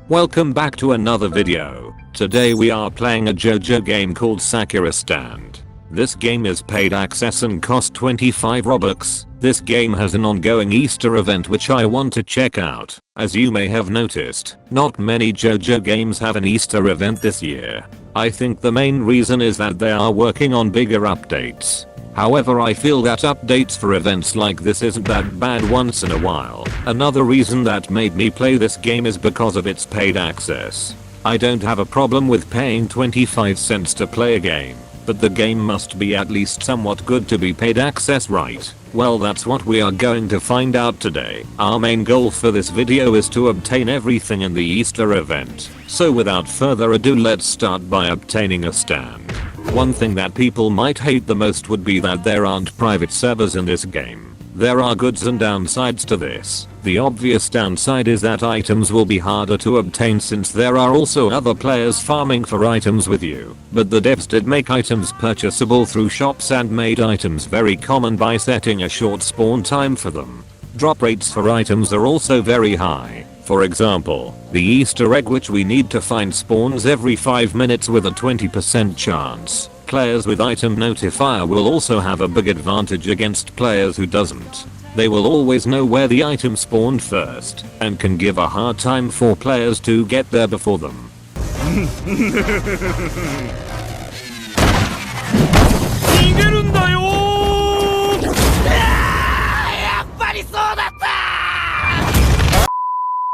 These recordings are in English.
Welcome back to another video. Today we are playing a JoJo game called Sakura Stand. This game is paid access and costs 25 Robux. This game has an ongoing Easter event which I want to check out. As you may have noticed, not many JoJo games have an Easter event this year. I think the main reason is that they are working on bigger updates. However, I feel that updates for events like this isn't that bad once in a while. Another reason that made me play this game is because of its paid access. I don't have a problem with paying 25 cents to play a game, but the game must be at least somewhat good to be paid access, right? Well, that's what we are going to find out today. Our main goal for this video is to obtain everything in the Easter event. So without further ado, let's start by obtaining a stand. One thing that people might hate the most would be that there aren't private servers in this game. There are goods and downsides to this. The obvious downside is that items will be harder to obtain since there are also other players farming for items with you. But the devs did make items purchasable through shops and made items very common by setting a short spawn time for them. Drop rates for items are also very high. For example, the Easter egg which we need to find spawns every 5 minutes with a 20% chance. Players with item notifier will also have a big advantage against players who doesn't. They will always know where the item spawned first and can give a hard time for players to get there before them.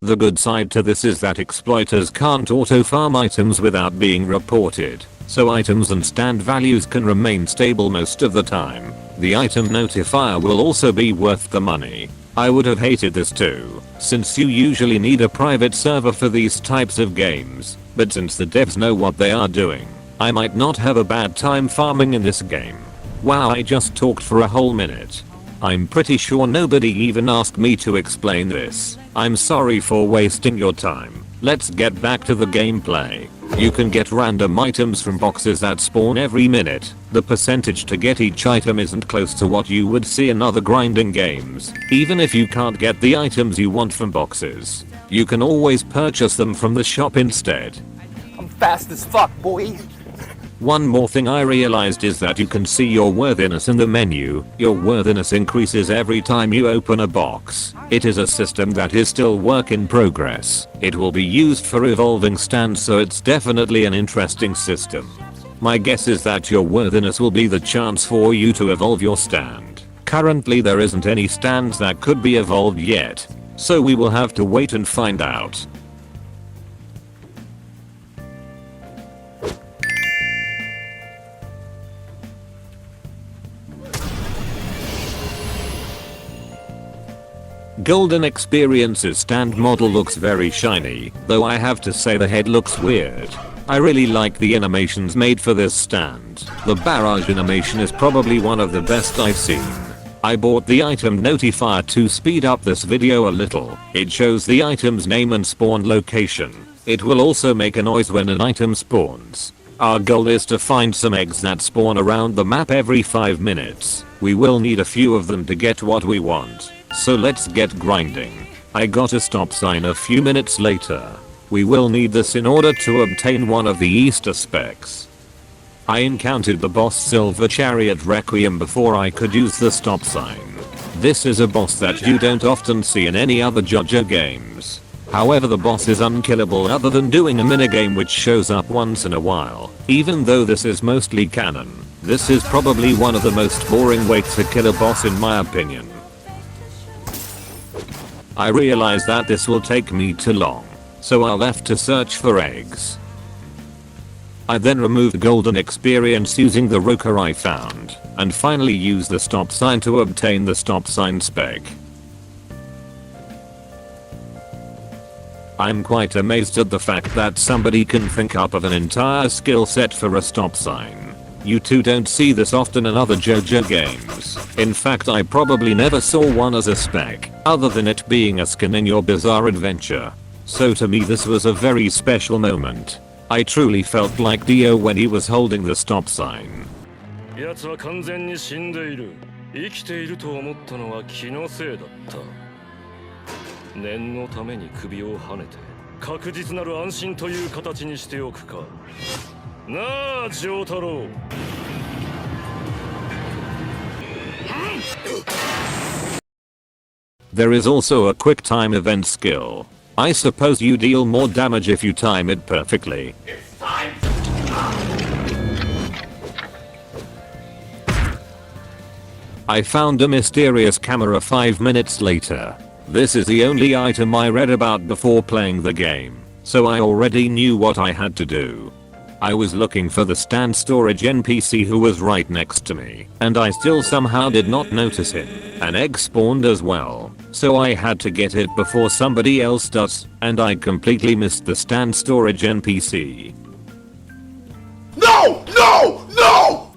The good side to this is that exploiters can't auto-farm items without being reported, so items and stand values can remain stable most of the time. The item notifier will also be worth the money. I would have hated this too, since you usually need a private server for these types of games, but since the devs know what they are doing, I might not have a bad time farming in this game. Wow, I just talked for a whole minute. I'm pretty sure nobody even asked me to explain this. I'm sorry for wasting your time. Let's get back to the gameplay. You can get random items from boxes that spawn every minute. The percentage to get each item isn't close to what you would see in other grinding games. Even if you can't get the items you want from boxes, you can always purchase them from the shop instead. I'm fast as fuck, boy. One more thing I realized is that you can see your worthiness in the menu. Your worthiness increases every time you open a box. It is a system that is still work in progress. It will be used for evolving stands, so it's definitely an interesting system. My guess is that your worthiness will be the chance for you to evolve your stand. Currently there isn't any stands that could be evolved yet, so we will have to wait and find out. Golden Experience's stand model looks very shiny, though I have to say the head looks weird. I really like the animations made for this stand. The barrage animation is probably one of the best I've seen. I bought the item notifier to speed up this video a little. It shows the item's name and spawn location. It will also make a noise when an item spawns. Our goal is to find some eggs that spawn around the map every 5 minutes. We will need a few of them to get what we want. So let's get grinding. I got a stop sign a few minutes later. We will need this in order to obtain one of the Easter specs. I encountered the boss Silver Chariot Requiem before I could use the stop sign. This is a boss that you don't often see in any other JoJo games. However, the boss is unkillable other than doing a minigame which shows up once in a while. Even though this is mostly canon, this is probably one of the most boring ways to kill a boss in my opinion. I realized that this will take me too long, so I left to search for eggs. I then removed Golden Experience using the rocker I found, and finally used the stop sign to obtain the stop sign spec. I'm quite amazed at the fact that somebody can think up of an entire skill set for a stop sign. You two don't see this often in other JoJo games. In fact, I probably never saw one as a spec, other than it being a skin in your Bizarre Adventure. So to me this was a very special moment. I truly felt like Dio when he was holding the stop sign. 奴は完全に死んでいる。生きていると思ったのは気のせいだった。念のために首をはねて確実なる安心という形にしておくか。なあ、丈太郎。There is also a quick time event skill. I suppose you deal more damage if you time it perfectly. I found a mysterious camera 5 minutes later. This is the only item I read about before playing the game, so I already knew what I had to do. I was looking for the stand storage NPC who was right next to me, and I still somehow did not notice him. An egg spawned as well, so I had to get it before somebody else does, and I completely missed the stand storage NPC. No! No! No!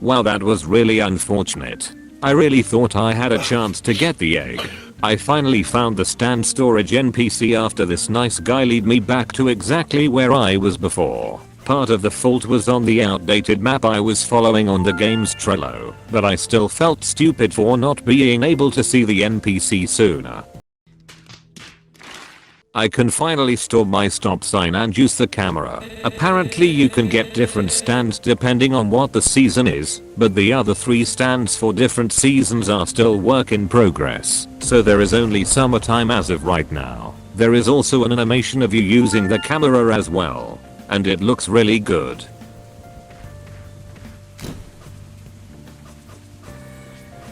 Wow, that was really unfortunate. I really thought I had a chance to get the egg. I finally found the stand storage NPC after this nice guy lead me back to exactly where I was before. Part of the fault was on the outdated map I was following on the game's Trello, but I still felt stupid for not being able to see the NPC sooner. I can finally store my stop sign and use the camera. Apparently you can get different stands depending on what the season is, but the other 3 stands for different seasons are still work in progress, so there is only summertime as of right now. There is also an animation of you using the camera as well, and it looks really good.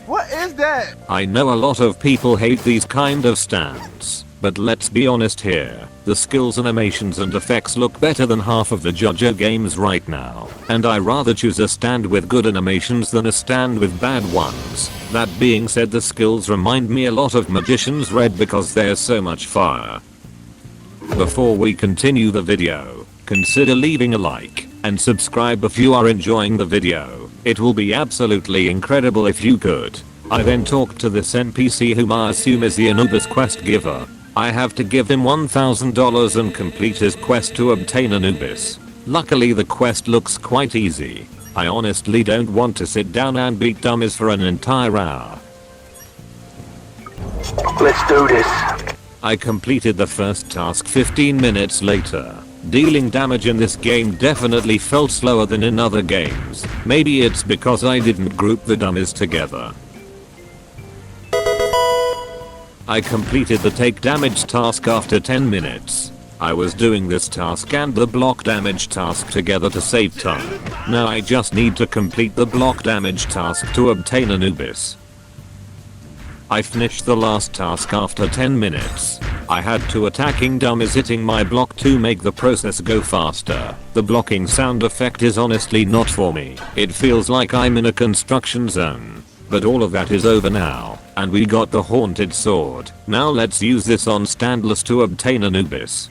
What is that? I know a lot of people hate these kind of stands. But let's be honest here, the skills, animations and effects look better than half of the JoJo games right now, and I rather choose a stand with good animations than a stand with bad ones. That being said, the skills remind me a lot of Magician's Red because there's so much fire. Before we continue the video, consider leaving a like and subscribe if you are enjoying the video. It will be absolutely incredible if you could. I then talked to this NPC whom I assume is the Anubis quest giver. I have to give him $1,000 and complete his quest to obtain Anubis. Luckily the quest looks quite easy. I honestly don't want to sit down and beat dummies for an entire hour. Let's do this. I completed the first task 15 minutes later. Dealing damage in this game definitely felt slower than in other games. Maybe it's because I didn't group the dummies together. I completed the take damage task after 10 minutes. I was doing this task and the block damage task together to save time. Now I just need to complete the block damage task to obtain Anubis. I finished the last task after 10 minutes. I had 2 attacking dummies hitting my block to make the process go faster. The blocking sound effect is honestly not for me. It feels like I'm in a construction zone. But all of that is over now, and we got the haunted sword. Now let's use this on standless to obtain Anubis.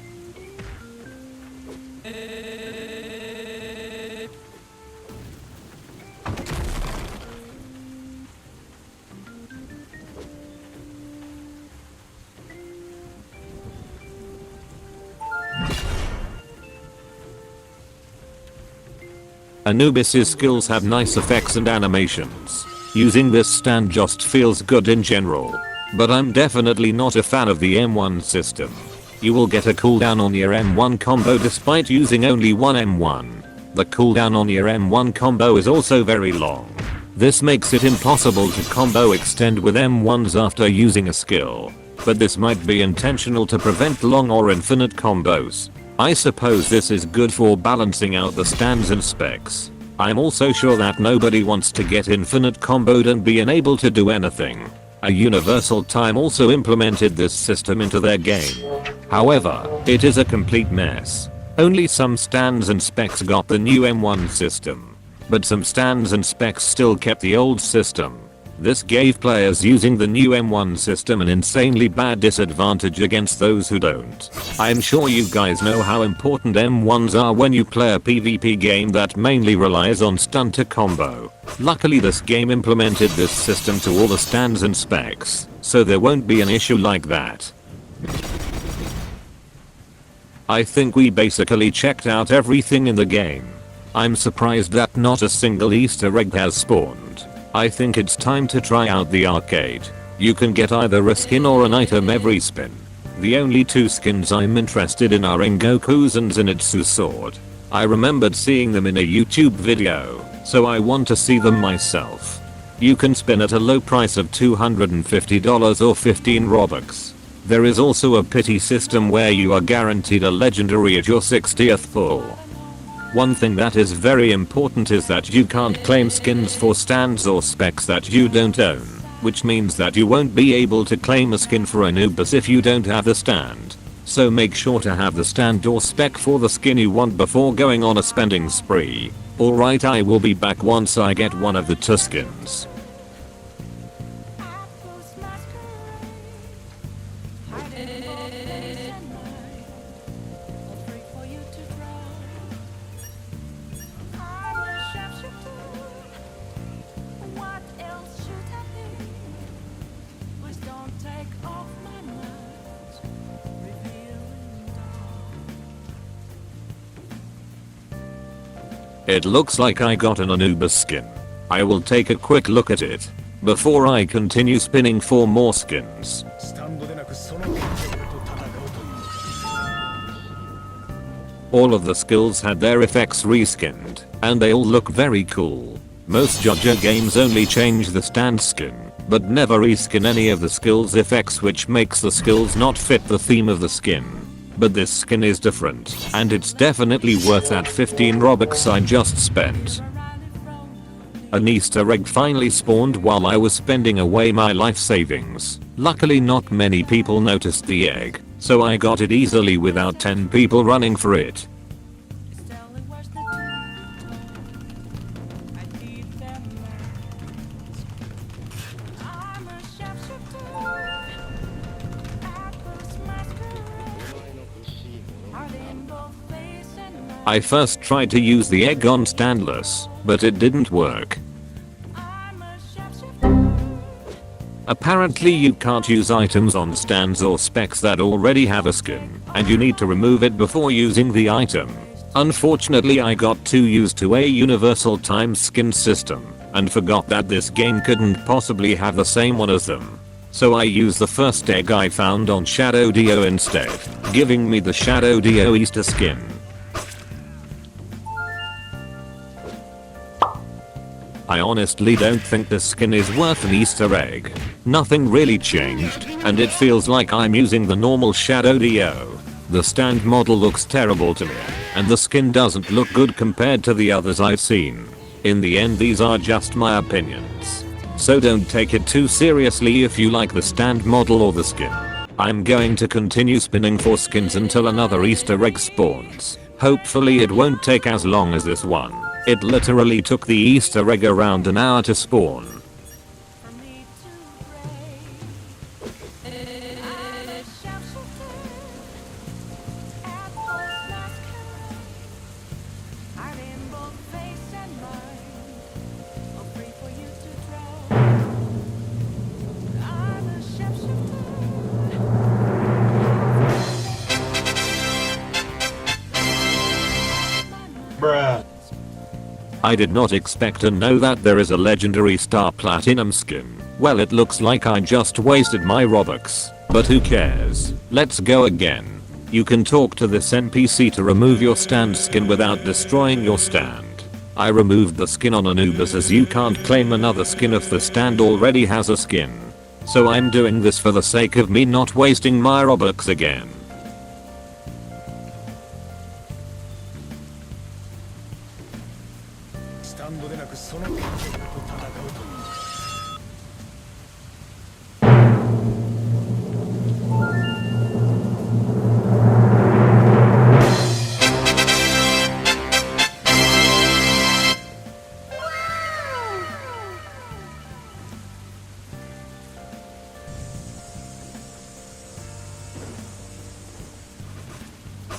Anubis's skills have nice effects and animations. Using this stand just feels good in general. But I'm definitely not a fan of the M1 system. You will get a cooldown on your M1 combo despite using only one M1. The cooldown on your M1 combo is also very long. This makes it impossible to combo extend with M1s after using a skill. But this might be intentional to prevent long or infinite combos. I suppose this is good for balancing out the stands and specs. I'm also sure that nobody wants to get infinite comboed and be unable to do anything. A Universal Time also implemented this system into their game. However, it is a complete mess. Only some stands and specs got the new M1 system. But some stands and specs still kept the old system. This gave players using the new M1 system an insanely bad disadvantage against those who don't. I'm sure you guys know how important M1s are when you play a PvP game that mainly relies on stun to combo. Luckily this game implemented this system to all the stands and specs, so there won't be an issue like that. I think we basically checked out everything in the game. I'm surprised that not a single Easter egg has spawned. I think it's time to try out the arcade. You can get either a skin or an item every spin. The only two skins I'm interested in are Goku's and Zenitsu's sword. I remembered seeing them in a YouTube video, so I want to see them myself. You can spin at a low price of $250 or 15 Robux. There is also a pity system where you are guaranteed a legendary at your 60th pull. One thing that is very important is that you can't claim skins for stands or specs that you don't own, which means that you won't be able to claim a skin for Anubis if you don't have the stand. So make sure to have the stand or spec for the skin you want before going on a spending spree. Alright, I will be back once I get one of the two skins. It looks like I got an Anubis skin. I will take a quick look at it before I continue spinning for more skins. All of the skills had their effects reskinned, and they all look very cool. Most JoJo games only change the stand skin, but never reskin any of the skills effects, which makes the skills not fit the theme of the skin. But this skin is different, and it's definitely worth that 15 Robux I just spent. An Easter egg finally spawned while I was spending away my life savings. Luckily not many people noticed the egg, so I got it easily without 10 people running for it. I first tried to use the egg on standless, but it didn't work. Apparently you can't use items on stands or specs that already have a skin, and you need to remove it before using the item. Unfortunately I got too used to a universal time skin system, and forgot that this game couldn't possibly have the same one as them. So I used the first egg I found on Shadow Dio instead, giving me the Shadow Dio Easter skin. I honestly don't think this skin is worth an Easter egg. Nothing really changed, and it feels like I'm using the normal Shadow Dio. The stand model looks terrible to me, and the skin doesn't look good compared to the others I've seen. In the end, these are just my opinions, so don't take it too seriously if you like the stand model or the skin. I'm going to continue spinning for skins until another Easter egg spawns. Hopefully it won't take as long as this one. It literally took the Easter egg around an hour to spawn. Bruh. I did not expect to know that there is a legendary star platinum skin. Well, it looks like I just wasted my Robux, but who cares? Let's go again. You can talk to this NPC to remove your stand skin without destroying your stand. I removed the skin on Anubis as you can't claim another skin if the stand already has a skin. So I'm doing this for the sake of me not wasting my Robux again.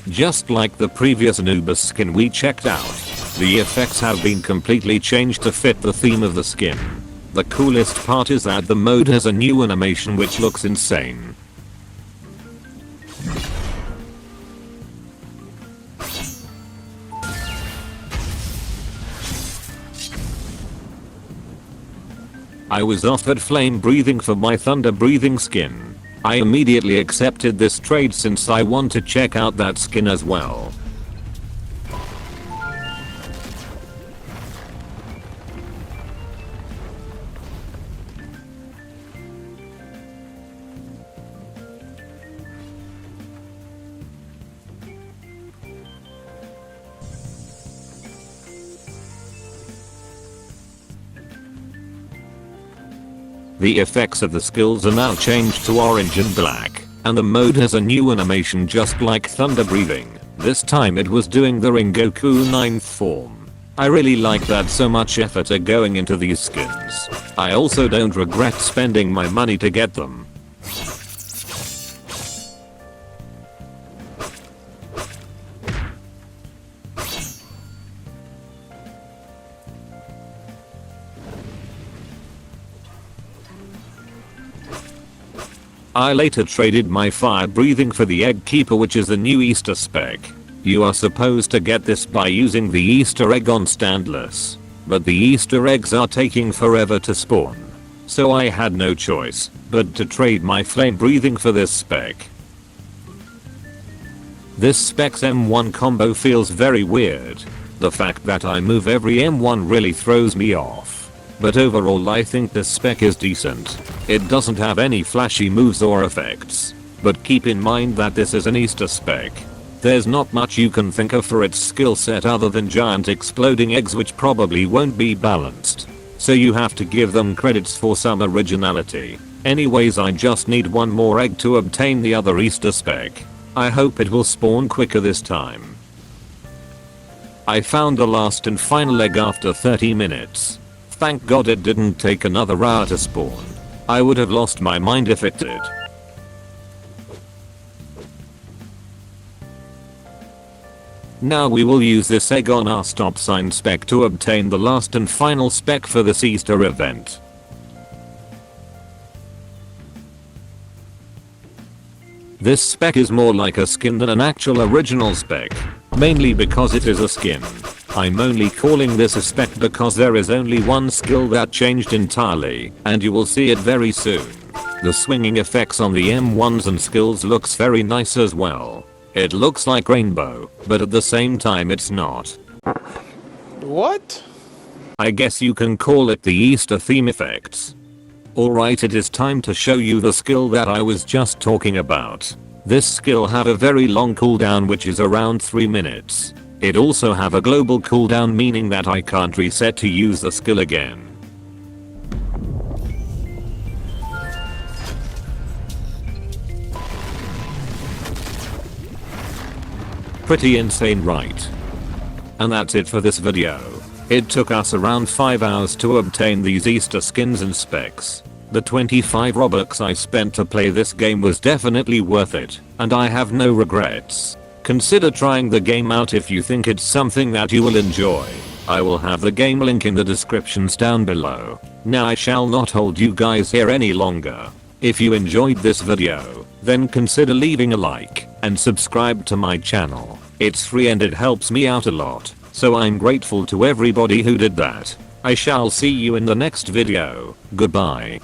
Just like the previous Anubis skin we checked out, the effects have been completely changed to fit the theme of the skin. The coolest part is that the mode has a new animation which looks insane. I was offered flame breathing for my thunder breathing skin, I immediately accepted this trade since I want to check out that skin as well. The effects of the skills are now changed to orange and black, and the mode has a new animation just like thunder breathing. This time it was doing the Rengoku 9th form. I really like that so much effort are going into these skins. I also don't regret spending my money to get them. I later traded my fire breathing for the egg keeper, which is the new Easter spec. You are supposed to get this by using the Easter egg on standless, but the Easter eggs are taking forever to spawn. So I had no choice but to trade my flame breathing for this spec. This spec's M1 combo feels very weird. The fact that I move every M1 really throws me off. But overall I think this spec is decent. It doesn't have any flashy moves or effects. But keep in mind that this is an Easter spec. There's not much you can think of for its skill set other than giant exploding eggs, which probably won't be balanced. So you have to give them credits for some originality. Anyways, I just need one more egg to obtain the other Easter spec. I hope it will spawn quicker this time. I found the last and final egg after 30 minutes. Thank God it didn't take another hour to spawn. I would have lost my mind if it did. Now we will use this egg on our stop sign spec to obtain the last and final spec for this Easter event. This spec is more like a skin than an actual original spec, mainly because it is a skin. I'm only calling this a spec because there is only one skill that changed entirely, and you will see it very soon. The swinging effects on the M1s and skills looks very nice as well. It looks like rainbow, but at the same time it's not. What? I guess you can call it the Easter theme effects. Alright, it is time to show you the skill that I was just talking about. This skill have a very long cooldown, which is around 3 minutes. It also have a global cooldown, meaning that I can't reset to use the skill again. Pretty insane, right? And that's it for this video. It took us around 5 hours to obtain these Easter skins and specs. The 25 Robux I spent to play this game was definitely worth it, and I have no regrets. Consider trying the game out if you think it's something that you will enjoy. I will have the game link in the descriptions down below. Now I shall not hold you guys here any longer. If you enjoyed this video, then consider leaving a like and subscribe to my channel. It's free and it helps me out a lot, so I'm grateful to everybody who did that. I shall see you in the next video. Goodbye.